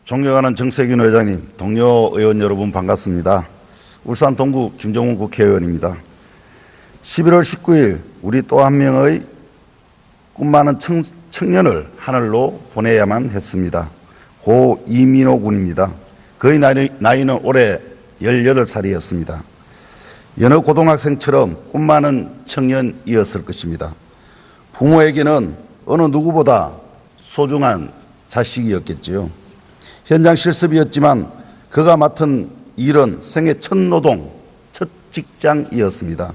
존경하는 정세균 회장님, 동료 의원 여러분 반갑습니다. 울산 동구 김정훈 국회의원입니다. 11월 19일 우리 또 한 명의 꿈 많은 청년을 하늘로 보내야만 했습니다. 고 이민호 군입니다. 그의 나이는 올해 18살이었습니다. 여느 고등학생처럼 꿈 많은 청년이었을 것입니다. 부모에게는 어느 누구보다 소중한 자식이었겠지요. 현장 실습이었지만 그가 맡은 일은 생애 첫 노동, 첫 직장이었습니다.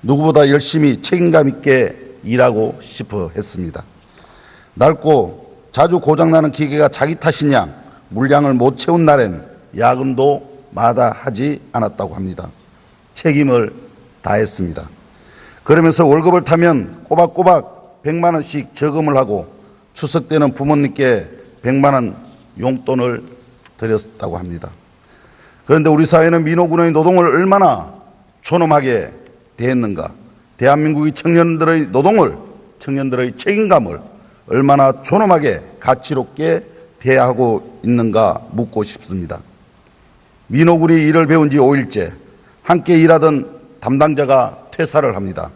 누구보다 열심히 책임감 있게 일하고 싶어 했습니다. 낡고 자주 고장나는 기계가 자기 탓이냐 물량을 못 채운 날엔 야근도 마다하지 않았다고 합니다. 책임을 다했습니다. 그러면서 월급을 타면 꼬박꼬박 100만 원씩 저금을 하고 추석 때는 부모님께 100만 원 용돈을 드렸다고 합니다. 그런데 우리 사회는 민호 군의 노동을 얼마나 존엄하게 대했는가, 대한민국의 청년들의 노동을, 청년들의 책임감을 얼마나 존엄하게 가치롭게 대하고 있는가 묻고 싶습니다. 민호 군이 일을 배운 지 5일째 함께 일하던 담당자가 퇴사를 합니다.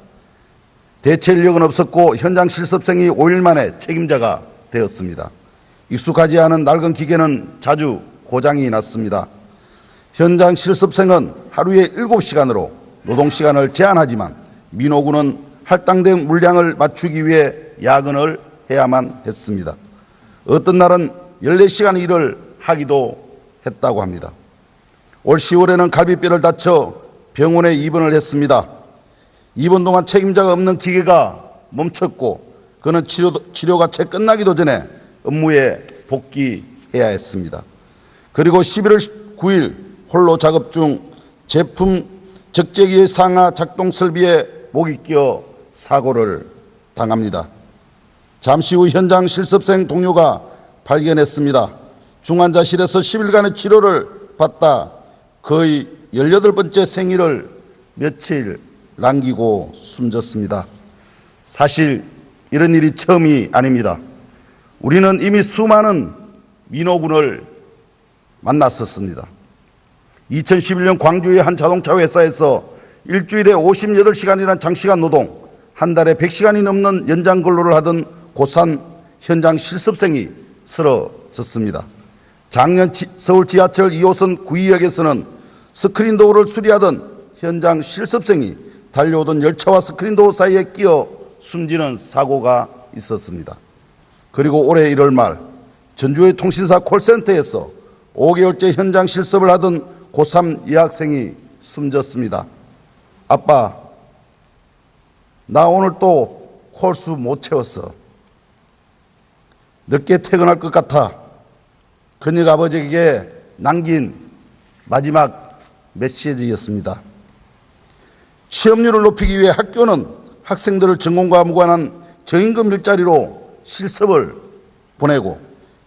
대체 인력은 없었고 현장 실습생이 5일 만에 책임자가 되었습니다. 익숙하지 않은 낡은 기계는 자주 고장이 났습니다. 현장 실습생은 하루에 7시간으로 노동시간을 제한하지만 민호 군은 할당된 물량을 맞추기 위해 야근을 해야만 했습니다. 어떤 날은 14시간 일을 하기도 했다고 합니다. 올 10월에는 갈비뼈를 다쳐 병원에 입원을 했습니다. 입원 동안 책임자가 없는 기계가 멈췄고 그는 치료가 채 끝나기도 전에 업무에 복귀해야 했습니다. 그리고 11월 9일 홀로 작업 중 제품 적재기의 상하 작동 설비에 목이 끼어 사고를 당합니다. 잠시 후 현장 실습생 동료가 발견했습니다. 중환자실에서 10일간의 치료를 받다 거의 18번째 생일을 며칠 남기고 숨졌습니다. 사실 이런 일이 처음이 아닙니다. 우리는 이미 수많은 민호 군을 만났었습니다. 2011년 광주의 한 자동차 회사에서 일주일에 58시간이라는 장시간 노동, 한 달에 100시간이 넘는 연장 근로를 하던 고3 현장 실습생이 쓰러졌습니다. 작년 서울 지하철 2호선 구의역에서는 스크린도어를 수리하던 현장 실습생이 달려오던 열차와 스크린도어 사이에 끼어 숨지는 사고가 있었습니다. 그리고 올해 1월 말 전주의 통신사 콜센터에서 5개월째 현장 실습을 하던 고3 여학생이 숨졌습니다. 아빠, 나 오늘 또 콜수 못 채웠어. 늦게 퇴근할 것 같아. 그녀가 아버지에게 남긴 마지막 메시지였습니다. 취업률을 높이기 위해 학교는 학생들을 전공과 무관한 저임금 일자리로 실습을 보내고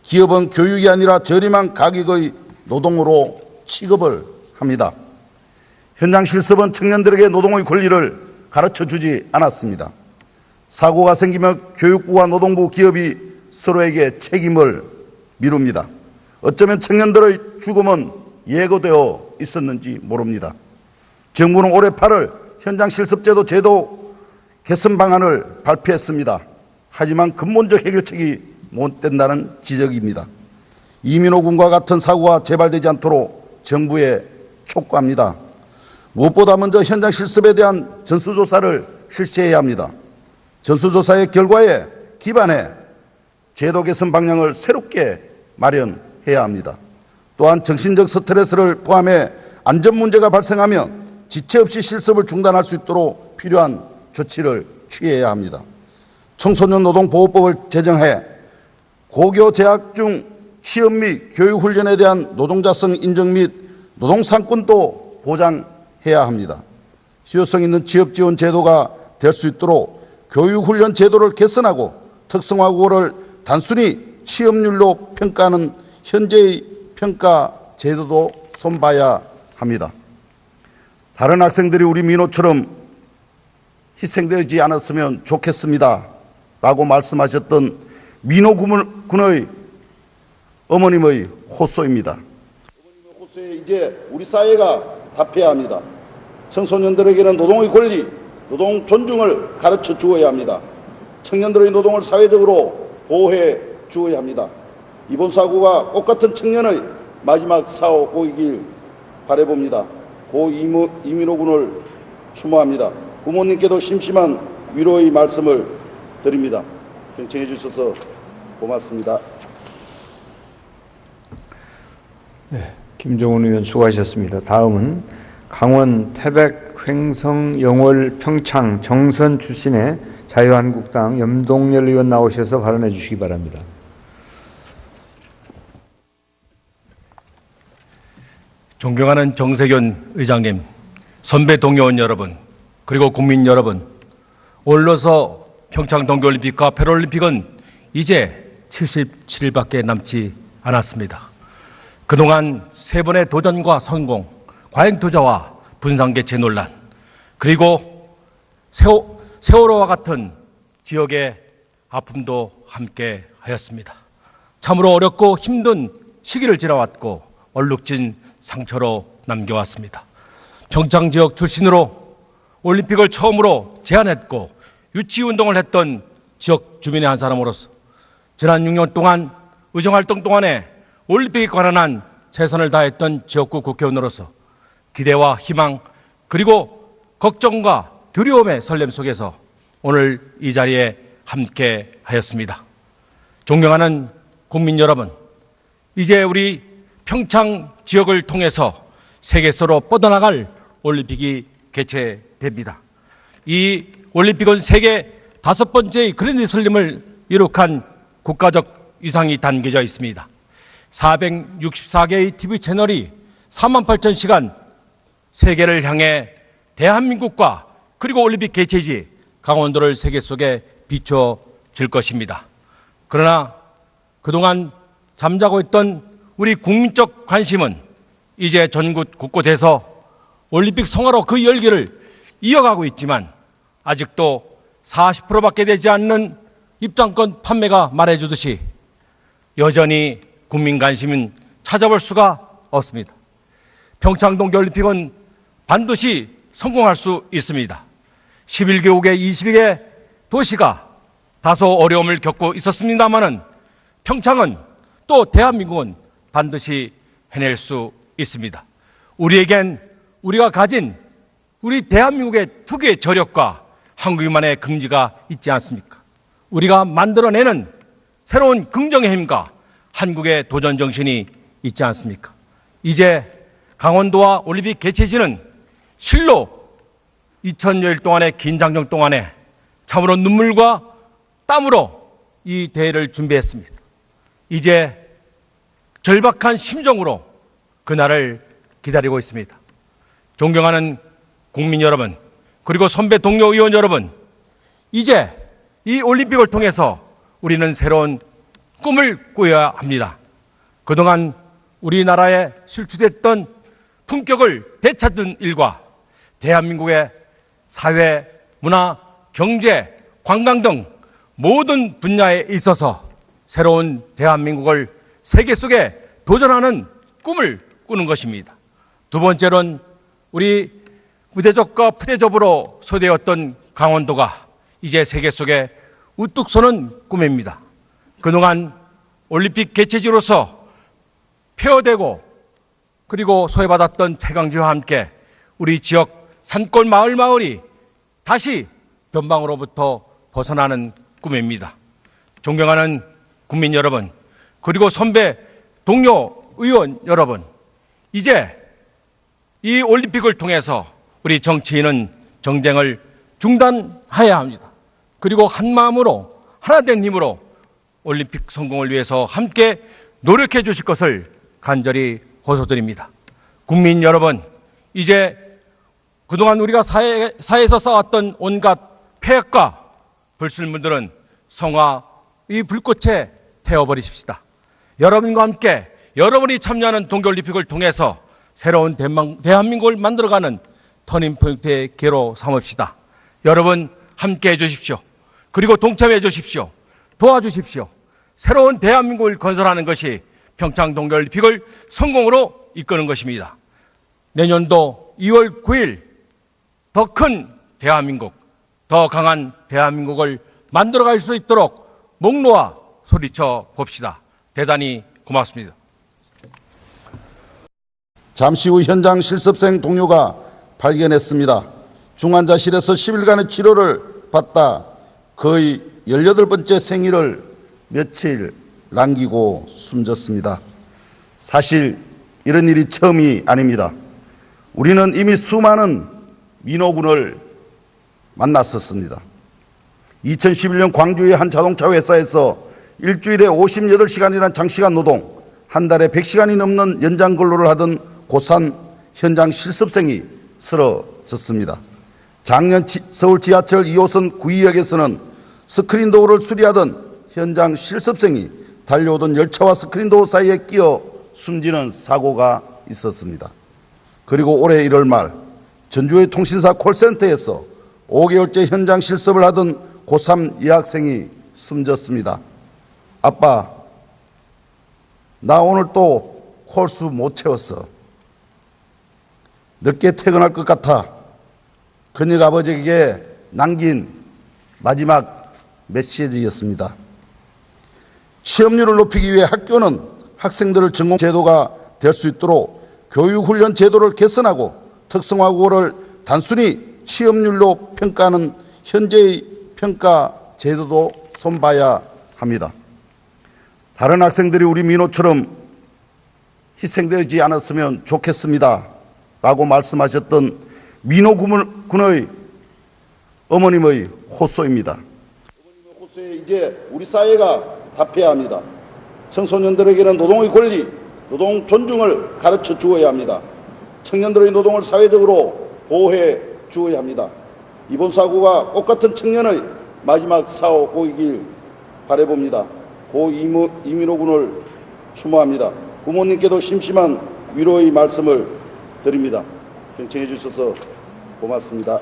기업은 교육이 아니라 저렴한 가격의 노동으로 취급을 합니다. 현장 실습은 청년들에게 노동의 권리를 가르쳐주지 않았습니다. 사고가 생기면 교육부와 노동부, 기업이 서로에게 책임을 미룹니다. 어쩌면 청년들의 죽음은 예고되어 있었는지 모릅니다. 정부는 올해 8월 현장 실습제도 제도 개선 방안을 발표했습니다. 하지만 근본적 해결책이 못 된다는 지적입니다. 이민호 군과 같은 사고가 재발되지 않도록 정부에 촉구합니다. 무엇보다 먼저 현장 실습에 대한 전수조사를 실시해야 합니다. 전수조사의 결과에 기반해 제도 개선 방향을 새롭게 마련해야 합니다. 또한 정신적 스트레스를 포함해 안전 문제가 발생하면 지체 없이 실습을 중단할 수 있도록 필요한 조치를 취해야 합니다. 청소년 노동보호법을 제정해 고교 재학 중 취업 및 교육 훈련에 대한 노동자성 인정 및 노동상권도 보장해야 합니다. 실효성 있는 취업 지원 제도가 될 수 있도록 교육 훈련 제도를 개선하고 특성화국어를 단순히 취업률로 평가하는 현재의 평가 제도도 손봐야 합니다. 다른 학생들이 우리 민호처럼 희생되지 않았으면 좋겠습니다 라고 말씀하셨던 민호 군의 어머님의 호소입니다. 어머님의 호소에 이제 우리 사회가 답해야 합니다. 청소년들에게는 노동의 권리, 노동 존중을 가르쳐 주어야 합니다. 청년들의 노동을 사회적으로 보호해 주어야 합니다. 이번 사고가 꽃같은 청년의 마지막 사고이길 바라봅니다. 고 이민호 군을 추모합니다. 부모님께도 심심한 위로의 말씀을 드립니다. 경청해 주셔서 고맙습니다. 네, 김종훈 의원 수고하셨습니다. 다음은 강원 태백 횡성 영월 평창 정선 출신의 자유한국당 염동열 의원 나오셔서 발언해 주시기 바랍니다. 존경하는 정세균 의장님, 선배 동료원 여러분, 그리고 국민 여러분, 올로서 평창 동계올림픽과 패럴림픽은 이제 77일밖에 남지 않았습니다. 그동안 세 번의 도전과 성공, 과잉투자와 분산개체 논란, 그리고 세월호와 같은 지역의 아픔도 함께 하였습니다. 참으로 어렵고 힘든 시기를 지나왔고 얼룩진 상처로 남겨왔습니다. 평창 지역 출신으로 올림픽을 처음으로 제안했고 유치운동을 했던 지역 주민의 한 사람으로서 지난 6년 동안 의정활동 동안에 올림픽에 관한 최선을 다했던 지역구 국회의원으로서 기대와 희망 그리고 걱정과 두려움의 설렘 속에서 오늘 이 자리에 함께 하였습니다. 존경하는 국민 여러분, 이제 우리 평창 지역을 통해서 세계서로 뻗어나갈 올림픽이 개최됩니다. 이 올림픽은 세계 5번째의 그랜드슬램을 이룩한 국가적 위상이 담겨져 있습니다. 464개의 TV 채널이 48,000시간 세계를 향해 대한민국과 그리고 올림픽 개최지 강원도를 세계 속에 비춰줄 것입니다. 그러나 그동안 잠자고 있던 우리 국민적 관심은 이제 전국 곳곳에서 올림픽 성화로 그 열기를 이어가고 있지만 아직도 40%밖에 되지 않는 입장권 판매가 말해주듯이 여전히 국민 관심은 찾아볼 수가 없습니다. 평창 동계올림픽은 반드시 성공할 수 있습니다. 11개국의 20개 도시가 다소 어려움을 겪고 있었습니다마는 평창은 또 대한민국은 반드시 해낼 수 있습니다. 우리에겐 우리가 가진 우리 대한민국의 특유의 저력과 한국인만의 긍지가 있지 않습니까? 우리가 만들어내는 새로운 긍정의 힘과 한국의 도전 정신이 있지 않습니까? 이제 강원도와 올림픽 개최지는 실로 2000여일 동안의 긴 장정 동안에 참으로 눈물과 땀으로 이 대회를 준비했습니다. 이제 절박한 심정으로 그날을 기다리고 있습니다. 존경하는 국민 여러분, 그리고 선배 동료 의원 여러분, 이제 이 올림픽을 통해서 우리는 새로운 꿈을 꾸어야 합니다. 그동안 우리나라에 실추됐던 품격을 되찾는 일과 대한민국의 사회, 문화, 경제, 관광 등 모든 분야에 있어서 새로운 대한민국을 세계 속에 도전하는 꿈을 꾸는 것입니다. 두 번째로는 우리 부대접과 푸대접으로 소되었던 강원도가 이제 세계 속에 우뚝 서는 꿈입니다. 그동안 올림픽 개최지로서 폐허되고 그리고 소외받았던 폐광지와 함께 우리 지역 산골 마을이 다시 변방으로부터 벗어나는 꿈입니다. 존경하는 국민 여러분, 그리고 선배 동료 의원 여러분, 이제 이 올림픽을 통해서 우리 정치인은 정쟁을 중단해야 합니다. 그리고 한 마음으로 하나된 힘으로 올림픽 성공을 위해서 함께 노력해 주실 것을 간절히 호소드립니다. 국민 여러분, 이제 그동안 우리가 사회에서 쌓았던 온갖 폐악과 불순물들은 성화 이 불꽃에 태워버리십시다. 여러분과 함께 여러분이 참여하는 동계올림픽을 통해서 새로운 대한민국을 만들어가는 터닝포인트의 기회로 삼읍시다. 여러분 함께 해주십시오. 그리고 동참해 주십시오. 도와주십시오. 새로운 대한민국을 건설하는 것이 평창 동계올림픽을 성공으로 이끄는 것입니다. 내년도 2월 9일 더 큰 대한민국, 더 강한 대한민국을 만들어갈 수 있도록 목 놓아 소리쳐 봅시다. 대단히 고맙습니다. 잠시 후 현장 실습생 동료가 발견했습니다. 중환자실에서 10일간의 치료를 받다 거의 18번째 생일을 며칠 남기고 숨졌습니다. 사실 이런 일이 처음이 아닙니다. 우리는 이미 수많은 민호군을 만났었습니다. 2011년 광주의 한 자동차 회사에서 일주일에 58시간이라는 장시간 노동, 한 달에 100시간이 넘는 연장 근로를 하던 고3 현장 실습생이 쓰러졌습니다. 작년 서울 지하철 2호선 구의역에서는 스크린도어를 수리하던 현장 실습생이 달려오던 열차와 스크린도어 사이에 끼어 숨지는 사고가 있었습니다. 그리고 올해 1월 말 전주의 통신사 콜센터에서 5개월째 현장 실습을 하던 고3 여학생이 숨졌습니다. 아빠, 나 오늘 또 콜수 못 채웠어. 늦게 퇴근할 것 같아. 그녀가 아버지에게 남긴 마지막 메시지였습니다. 취업률을 높이기 위해 학교는 학생들을 전공 제도가 될 수 있도록 교육훈련 제도를 개선하고 특성화국어를 단순히 취업률로 평가하는 현재의 평가 제도도 손봐야 합니다. 다른 학생들이 우리 민호처럼 희생되지 않았으면 좋겠습니다 라고 말씀하셨던 민호군의 어머님의 호소입니다. 어머님의 호소에 이제 우리 사회가 답해야 합니다. 청소년들에게는 노동의 권리, 노동 존중을 가르쳐 주어야 합니다. 청년들의 노동을 사회적으로 보호해 주어야 합니다. 이번 사고가 꽃같은 청년의 마지막 사고이길 바라봅니다. 고 이민호 군을 추모합니다. 부모님께도 심심한 위로의 말씀을 드립니다. 경청해 주셔서 고맙습니다.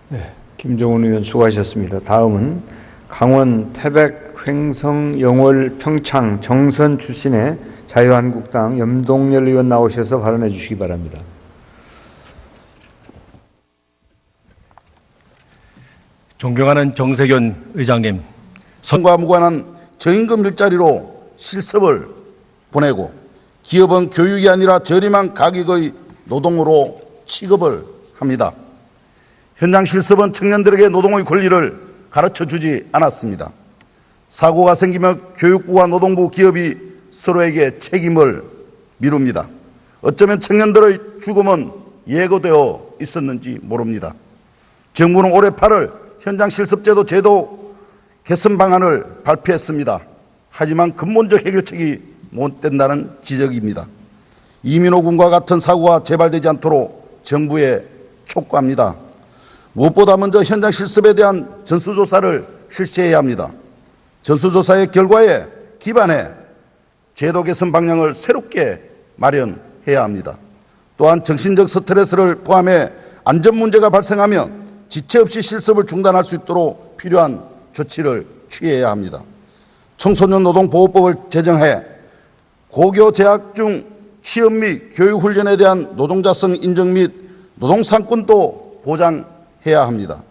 네, 김종훈 의원 수고하셨습니다. 다음은 강원 태백 횡성 영월 평창 정선 출신의 자유한국당 염동열 의원 나오셔서 발언해 주시기 바랍니다. 존경하는 정세균 의장님, 선과 무관한 저임금 일자리로 실습을 보내고 기업은 교육이 아니라 저렴한 가격의 노동으로 취급을 합니다. 현장 실습은 청년들에게 노동의 권리를 가르쳐주지 않았습니다. 사고가 생기면 교육부와 노동부, 기업이 서로에게 책임을 미룹니다. 어쩌면 청년들의 죽음은 예고되어 있었는지 모릅니다. 정부는 올해 8월 현장 실습제도 제도 개선 방안을 발표했습니다. 하지만 근본적 해결책이 못 된다는 지적입니다. 이민호 군과 같은 사고가 재발되지 않도록 정부에 촉구합니다. 무엇보다 먼저 현장 실습에 대한 전수조사를 실시해야 합니다. 전수조사의 결과에 기반해 제도 개선 방향을 새롭게 마련해야 합니다. 또한 정신적 스트레스를 포함해 안전 문제가 발생하면 지체 없이 실습을 중단할 수 있도록 필요한 조치를 취해야 합니다. 청소년 노동보호법을 제정해 고교 재학 중 취업 및 교육 훈련에 대한 노동자성 인정 및 노동상권도 보장해야 합니다.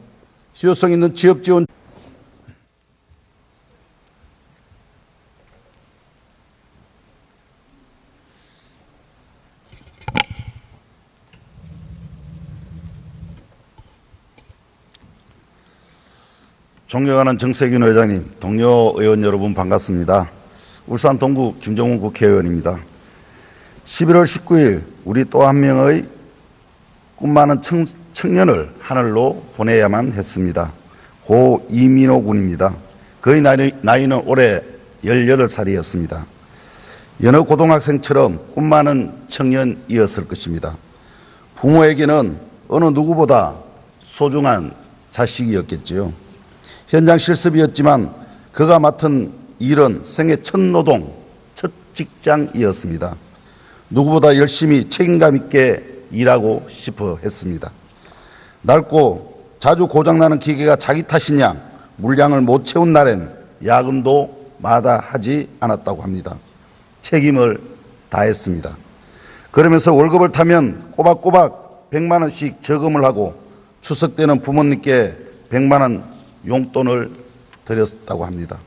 수요성 있는 취업 지원 존경하는 정세균 회장님, 동료 의원 여러분 반갑습니다. 울산 동구 김종훈 국회의원입니다. 11월 19일 우리 또 한 명의 꿈 많은 청년을 하늘로 보내야만 했습니다. 고 이민호 군입니다. 그의 나이는 올해 18살이었습니다. 여느 고등학생처럼 꿈 많은 청년이었을 것입니다. 부모에게는 어느 누구보다 소중한 자식이었겠지요. 현장 실습이었지만 그가 맡은 일은 생애 첫 노동, 첫 직장이었습니다. 누구보다 열심히 책임감 있게 일하고 싶어 했습니다. 낡고 자주 고장나는 기계가 자기 탓인 양 물량을 못 채운 날엔 야근도 마다하지 않았다고 합니다. 책임을 다했습니다. 그러면서 월급을 타면 꼬박꼬박 100만 원씩 저금을 하고 추석 때는 부모님께 100만 원 용돈을 드렸다고 합니다.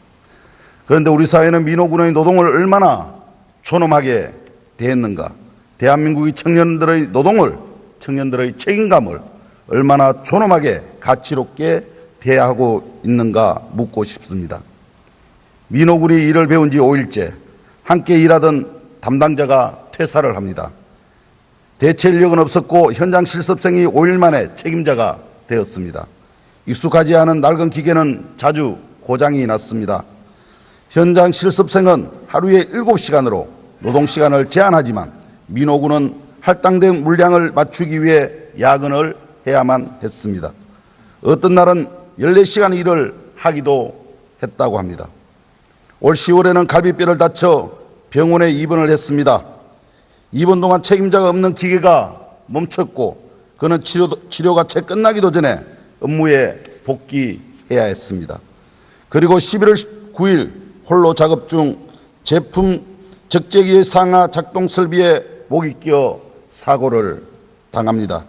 그런데 우리 사회는 민호군의 노동을 얼마나 존엄하게 대했는가, 대한민국의 청년들의 노동을, 청년들의 책임감을 얼마나 존엄하게 가치롭게 대하고 있는가 묻고 싶습니다. 민호군이 일을 배운 지 5일째, 함께 일하던 담당자가 퇴사를 합니다. 대체 인력은 없었고 현장 실습생이 5일 만에 책임자가 되었습니다. 익숙하지 않은 낡은 기계는 자주 고장이 났습니다. 현장 실습생은 하루에 7시간으로 노동시간을 제한하지만 민호군은 할당된 물량을 맞추기 위해 야근을 해야만 했습니다. 어떤 날은 14시간 일을 하기도 했다고 합니다. 올 10월에는 갈비뼈를 다쳐 병원에 입원을 했습니다. 입원 동안 책임자가 없는 기계가 멈췄고 그는 치료가 채 끝나기도 전에 업무에 복귀해야 했습니다. 그리고 11월 9일 홀로 작업 중 제품 적재기의 상하 작동 설비에 목이 끼어 사고를 당합니다.